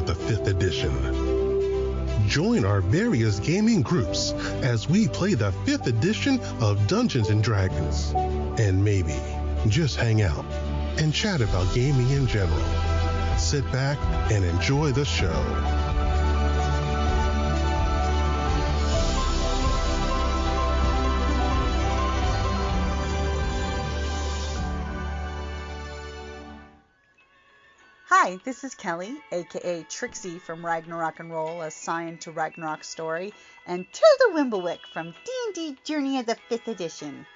of the 5th edition. Join our various gaming groups as we play the 5th edition of Dungeons & Dragons. And maybe just hang out and chat about gaming in general. Sit back and enjoy the show. Hi, this is Kelly, aka Trixie from Ragnarok and Roll, assigned to Ragnarok Story, and Tilda Wimblewick from D&D Journey of the 5th Edition.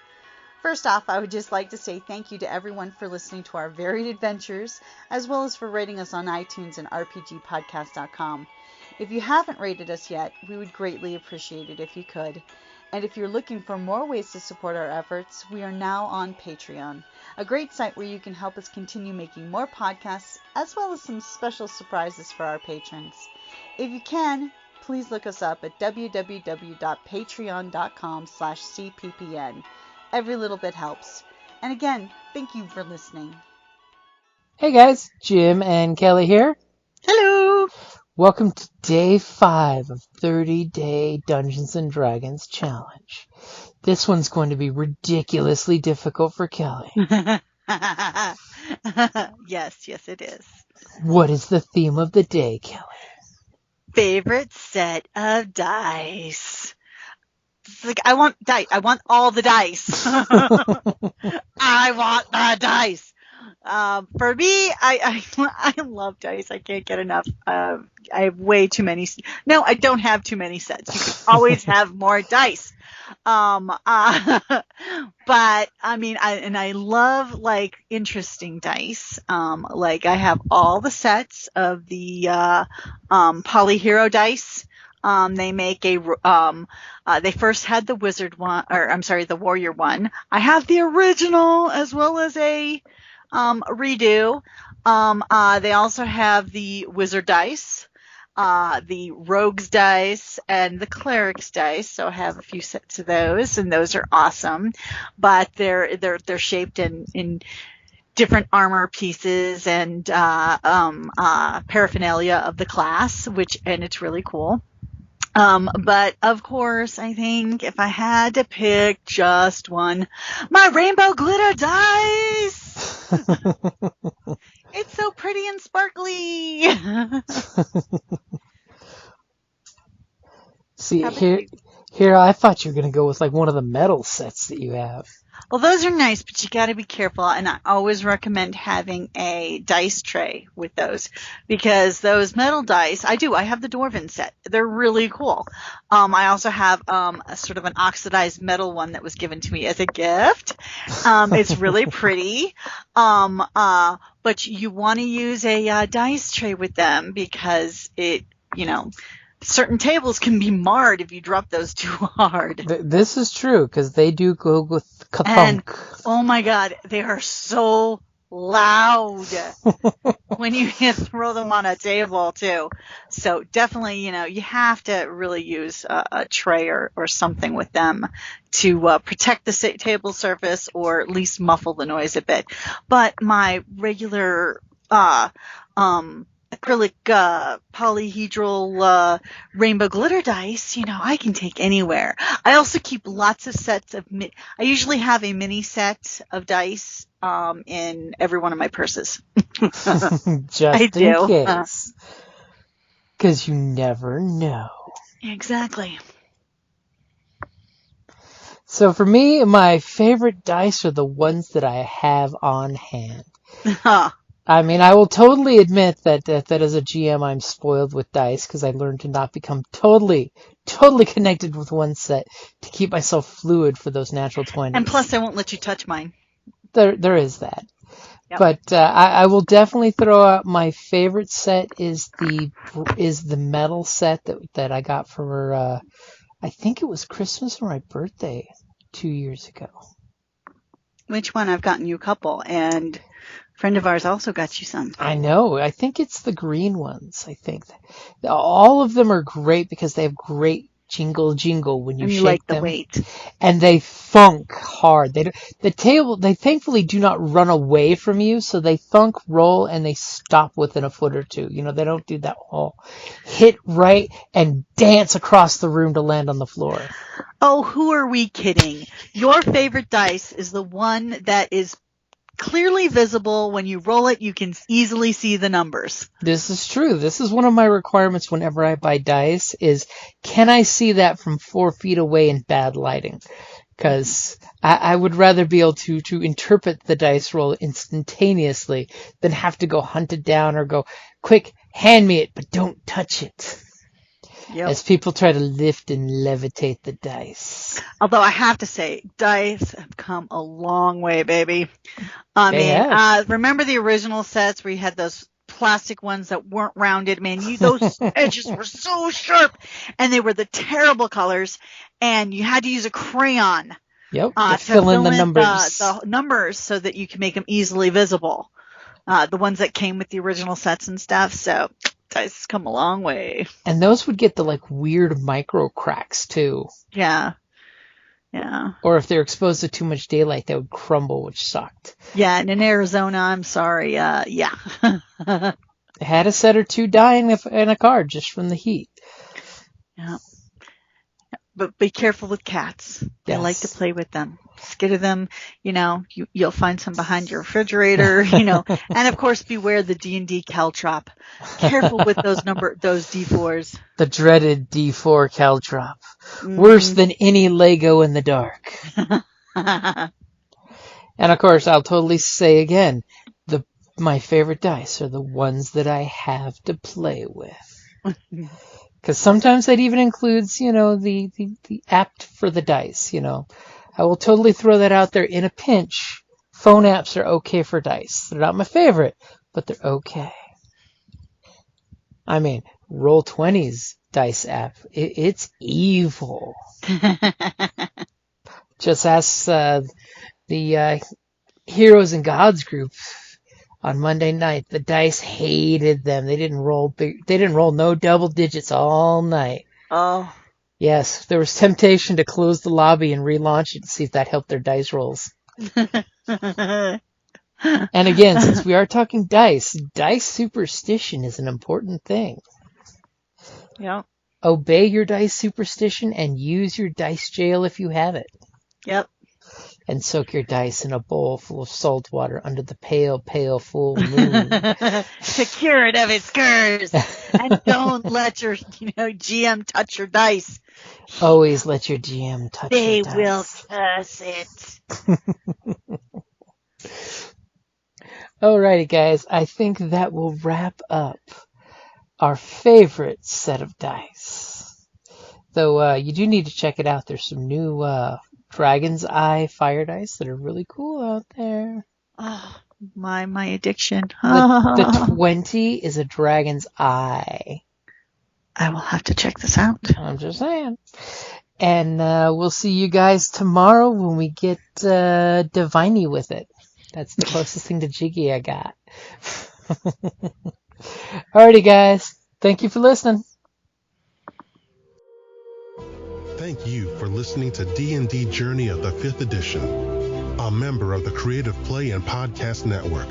First off, I would just like to say thank you to everyone for listening to our varied adventures, as well as for rating us on iTunes and RPGpodcast.com. If you haven't rated us yet, we would greatly appreciate it if you could. And if you're looking for more ways to support our efforts, we are now on Patreon, a great site where you can help us continue making more podcasts, as well as some special surprises for our patrons. If you can, please look us up at www.patreon.com/cppn. Every little bit helps. And again, thank you for listening. Hey guys, Jim and Kelly here. Hello! Welcome to day 5 of 30-day Dungeons & Dragons challenge. This one's going to be ridiculously difficult for Kelly. Yes, it is. What is the theme of the day, Kelly? Favorite set of dice. It's like, I want dice. I want all the dice. I want the dice. For me, I love dice. I can't get enough. I have way too many. No, I don't have too many sets. You can always have more dice. But I mean, I love like interesting dice. Like I have all the sets of the Polyhero dice. They make they first had the wizard one, or I'm sorry, the warrior one. I have the original as well as a redo. They also have the wizard dice, the rogues dice, and the clerics dice. So I have a few sets of those, and those are awesome. But they're shaped in different armor pieces and paraphernalia of the class, and it's really cool. But of course, I think if I had to pick just one, my rainbow glitter dice. It's so pretty and sparkly. See, here I thought you were going to go with like one of the metal sets that you have. Well, those are nice, but you got to be careful, and I always recommend having a dice tray with those, because those metal dice, I have the Dwarven set. They're really cool. I also have a sort of an oxidized metal one that was given to me as a gift. It's really pretty. But you want to use a dice tray with them because certain tables can be marred if you drop those too hard. This is true, because they do go with kathunk. And, oh my God, they are so loud when you throw them on a table too. So definitely, you have to really use a tray or something with them to protect the table surface, or at least muffle the noise a bit. But my regular acrylic polyhedral rainbow glitter dice, I can take anywhere. I also keep lots of sets of I usually have a mini set of dice in every one of my purses. Just in case. Because you never know. Exactly. So for me, my favorite dice are the ones that I have on hand. I mean, I will totally admit that as a GM, I'm spoiled with dice because I learned to not become totally connected with one set to keep myself fluid for those natural 20s. And plus, I won't let you touch mine. There is that. Yep. But I will definitely throw out my favorite set is the metal set that I got for I think it was Christmas or my birthday 2 years ago. Which one? I've gotten you a couple, and a friend of ours also got you some. I know. I think it's the green ones. I think all of them are great because they have great jingle jingle when you and shake you like them. The weight. And they thunk hard. They thankfully do not run away from you, so they thunk, roll, and they stop within a foot or two. They don't do that whole hit right and dance across the room to land on the floor. Oh, who are we kidding? Your favorite dice is the one that is clearly visible. When you roll it, you can easily see the numbers. This is true. This is one of my requirements whenever I buy dice is, can I see that from 4 feet away in bad lighting? Because I would rather be able to interpret the dice roll instantaneously than have to go hunt it down or go, quick, hand me it, but don't touch it. Yep. As people try to lift and levitate the dice. Although I have to say, dice have come a long way, baby. Remember the original sets where you had those plastic ones that weren't rounded? Man, those edges were so sharp, and they were the terrible colors, and you had to use a crayon. Yep. To fill in the numbers. The numbers so that you can make them easily visible. The ones that came with the original sets and stuff. So dice has come a long way. And those would get the weird micro cracks too. Yeah. Yeah. Or if they're exposed to too much daylight, they would crumble, which sucked. Yeah, and in Arizona, I'm sorry. Yeah. I had a set or two dying in a car just from the heat. Yeah. But be careful with cats. Yes. I like to play with them. Scared of them, you'll find some behind your refrigerator, and of course beware the D&D caltrop. Careful with those D4s. The dreaded D4 caltrop. Worse than any Lego in the dark. And of course, I'll totally say again, my favorite dice are the ones that I have to play with. Because sometimes that even includes, the app for the dice, I will totally throw that out there in a pinch. Phone apps are okay for dice. They're not my favorite, but they're okay. I mean, Roll20's dice app, it's evil. Just ask the Heroes and Gods group on Monday night. The dice hated them. They didn't roll no double digits all night. Oh. Yes, there was temptation to close the lobby and relaunch it to see if that helped their dice rolls. And again, since we are talking dice superstition is an important thing. Yep. Obey your dice superstition and use your dice jail if you have it. Yep. And soak your dice in a bowl full of salt water under the pale, pale full moon. To cure it of its curse. And don't let your GM touch your dice. Always let your GM touch your dice. They will curse it. Alrighty, guys. I think that will wrap up our favorite set of dice. Though you do need to check it out. There's some new Dragon's Eye fire dice that are really cool out there. Oh, my addiction. The 20 is a Dragon's Eye. I will have to check this out. I'm just saying. And we'll see you guys tomorrow when we get Diviny with it. That's the closest thing to Jiggy I got. Alrighty, guys. Thank you for listening. Thank you for listening to D&D Journey of the 5th Edition, a member of the Creative Play and Podcast Network.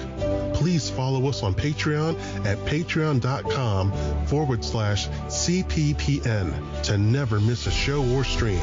Please follow us on Patreon at patreon.com/CPPN to never miss a show or stream.